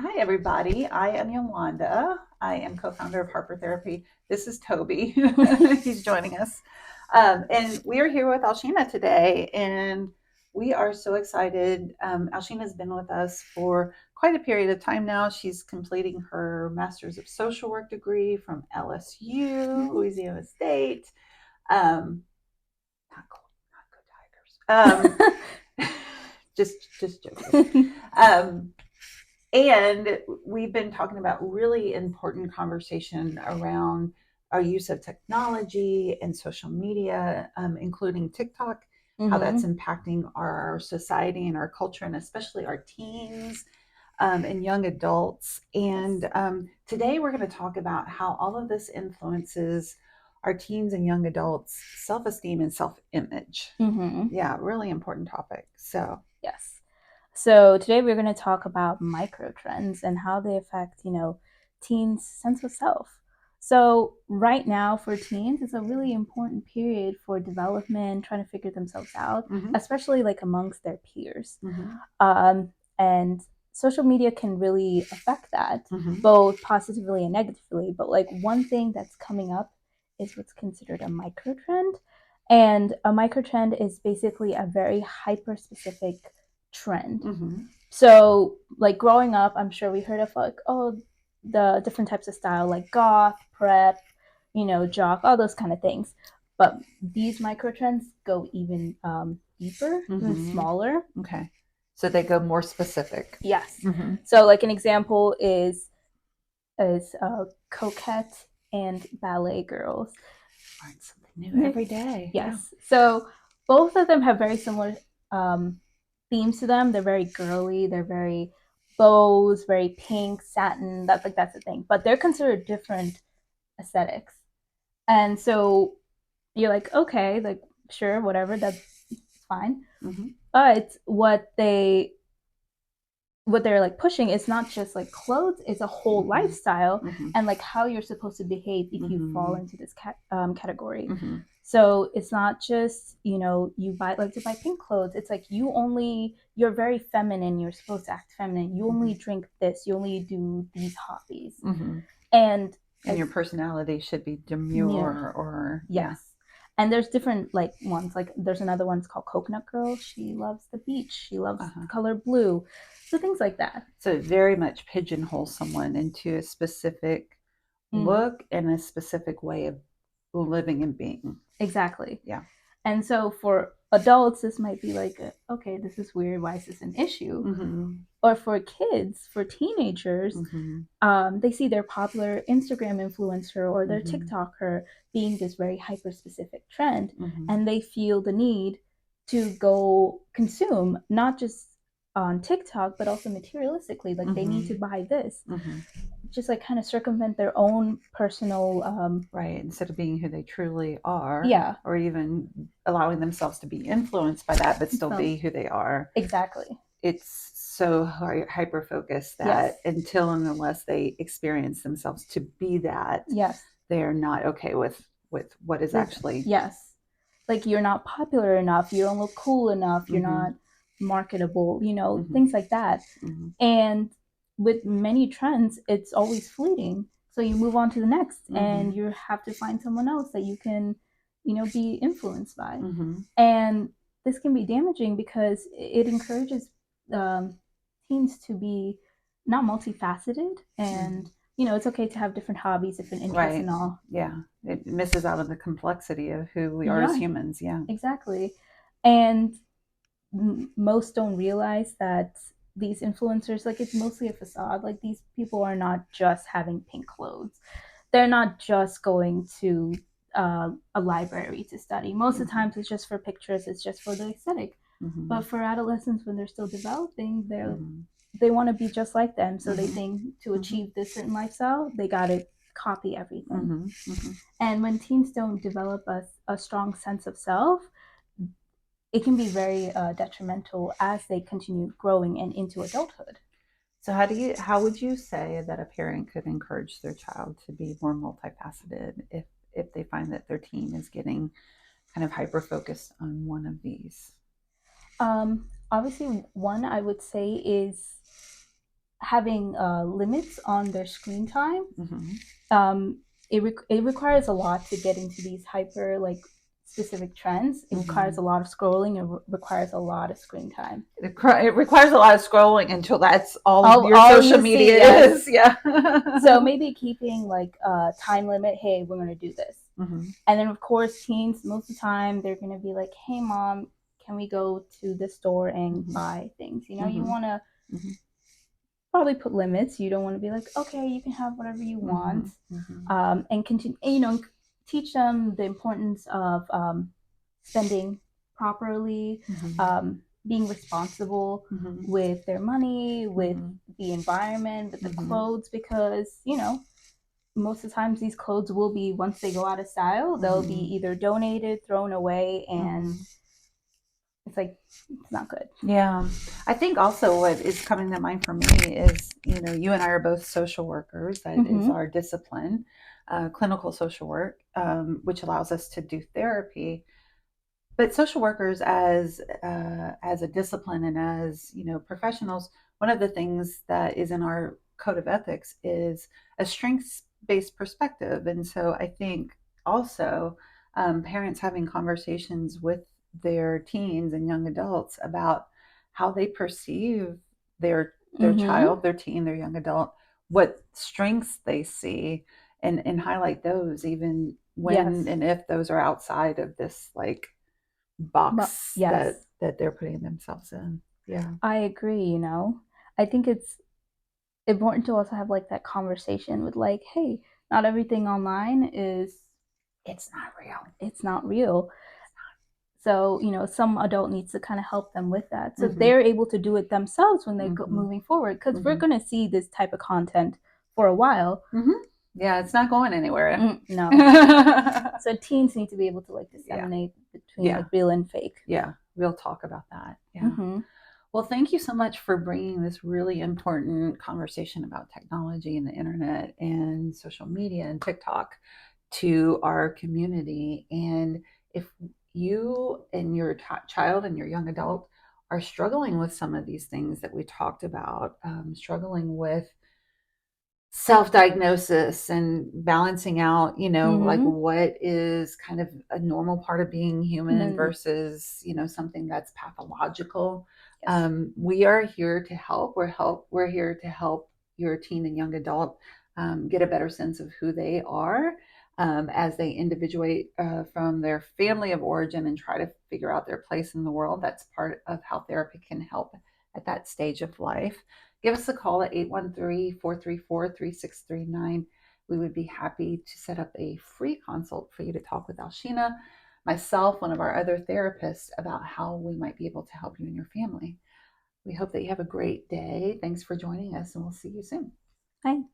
Hi, everybody. I am Yolanda. I am co-founder of Harper Therapy. This is Toby. He's joining us. And we are here with Alshina today, and we are so excited. Alshina's been with us for quite a period of time now. She's completing her Master's of Social Work degree from LSU, Louisiana State. Um, not cool, not go Tigers. Just joking. Um, and we've been talking about really important conversation around our use of technology and social media, including TikTok, how that's impacting our society and our culture, and especially our teens and young adults. And today we're going to talk about how all of this influences our teens and young adults' self esteem and self image. Yeah, really important topic. So, Yes. So today we're going to talk about microtrends and how they affect, teens' sense of self. So right now for teens, it's a really important period for development, trying to figure themselves out, especially like amongst their peers. And social media can really affect that, both positively and negatively. But like one thing that's coming up is what's considered a microtrend. And a microtrend is basically a very hyper specific trend. So, like growing up, I'm sure we heard of like, oh, the different types of style, like goth, prep, jock, all those kind of things. But these micro trends go even deeper, even smaller. Okay. So they go more specific. Yes. So, like an example is coquette and ballet girls. Learn something new every day. Yes. So both of them have very similar themes to them. They're very girly. They're very bows, very pink, satin. That's the thing. But they're considered different aesthetics. And so you're like, okay, like sure, whatever, that's fine. But what they're like pushing is not just like clothes, it's a whole lifestyle and like how you're supposed to behave if you fall into this category. So it's not just, you like to buy pink clothes. It's like you're very feminine. You're supposed to act feminine. You only drink this. You only do these hobbies. And your personality should be demure or yes. And there's different like ones. Like there's another one. It's called Coconut Girl. She loves the beach. She loves the color blue. So things like that. So it very much pigeonholes someone into a specific look and a specific way of living and being. Exactly. Yeah. And so for adults, this might be like, okay, this is weird. Why is this an issue? Or for kids, for teenagers, they see their popular Instagram influencer or their TikToker being this very hyper specific trend, and they feel the need to go consume not just on TikTok, but also materialistically. Like they need to buy this, just like kind of circumvent their own personal right, instead of being who they truly are. Yeah. Or even allowing themselves to be influenced by that, but still be who they are. Exactly. It's so hyper focused that until and unless they experience themselves to be that, they're not okay with what is actually. Yes. Like you're not popular enough, you don't look cool enough, you're not marketable, things like that. And with many trends, it's always fleeting. So you move on to the next and you have to find someone else that you can, be influenced by. And this can be damaging because it encourages teens to be not multifaceted and it's okay to have different hobbies, different interests and all. Yeah. It misses out on the complexity of who we are as humans. Yeah. Exactly. And most don't realize that these influencers, like it's mostly a facade. Like these people are not just having pink clothes. They're not just going to a library to study. Most of the times it's just for pictures, it's just for the aesthetic. But for adolescents, when they're still developing, they want to be just like them. So they think to achieve this certain lifestyle, they got to copy everything. And when teens don't develop a strong sense of self, it can be very detrimental as they continue growing and into adulthood. So how would you say that a parent could encourage their child to be more multifaceted if they find that their teen is getting kind of hyper focused on one of these? Obviously, one I would say is having limits on their screen time. Mm-hmm. It requires a lot to get into these hyper like specific trends. It requires Mm-hmm. a lot of scrolling. It requires a lot of screen time. It requires a lot of scrolling until that's all your All social you media see, yes. is. Yeah. So maybe keeping like a time limit. Hey, we're gonna do this, Mm-hmm. and then of course teens most of the time they're gonna be like, hey mom, can we go to the store and Mm-hmm. buy things? You know, you Mm-hmm. want to Mm-hmm. probably put limits. You don't want to be like, okay, you can have whatever you Mm-hmm. want, Mm-hmm. and continue. Teach them the importance of spending properly, Mm-hmm. being responsible Mm-hmm. with their money, with Mm-hmm. the environment, with the Mm-hmm. clothes, because most of the times these clothes will be, once they go out of style, they'll be Mm-hmm. either donated, thrown away, and Mm-hmm. it's like it's not good. Yeah. I think also what is coming to mind for me is, you and I are both social workers. That is Mm-hmm. our discipline, clinical social work, which allows us to do therapy. But social workers, as a discipline and as professionals, one of the things that is in our code of ethics is a strengths based perspective. And so I think also parents having conversations with their teens and young adults about how they perceive their Mm-hmm. child, their teen, their young adult, what strengths they see, and highlight those, even when Yes. and if those are outside of this like But box that yes, they're putting themselves in. Yeah. I agree. I think it's important to also have like that conversation with like, hey, not everything online is It's not real. it's not real. So, some adult needs to kind of help them with that. So Mm-hmm. they're able to do it themselves when they go Mm-hmm. moving forward. Because we're Mm-hmm. going to see this type of content for a while. Mm-hmm. Yeah, it's not going anywhere. No. So teens need to be able to like Yeah. disseminate between Yeah. like real and fake. Yeah. We'll talk about that. Yeah. Mm-hmm. Well, thank you so much for bringing this really important conversation about technology and the internet and social media and TikTok to our community. And if you and your child and your young adult are struggling with some of these things that we talked about, struggling with self-diagnosis and balancing out, like Mm-hmm. what is kind of a normal part of being And human then versus something that's pathological. yes. We are here to help. We're here to help your teen and young adult get a better sense of who they are, as they individuate from their family of origin and try to figure out their place in the world. That's part of how therapy can help at that stage of life. Give us a call at 813-434-3639. We would be happy to set up a free consult for you to talk with Alshina, myself, one of our other therapists, about how we might be able to help you and your family. We hope that you have a great day. Thanks for joining us, and we'll see you soon. Bye.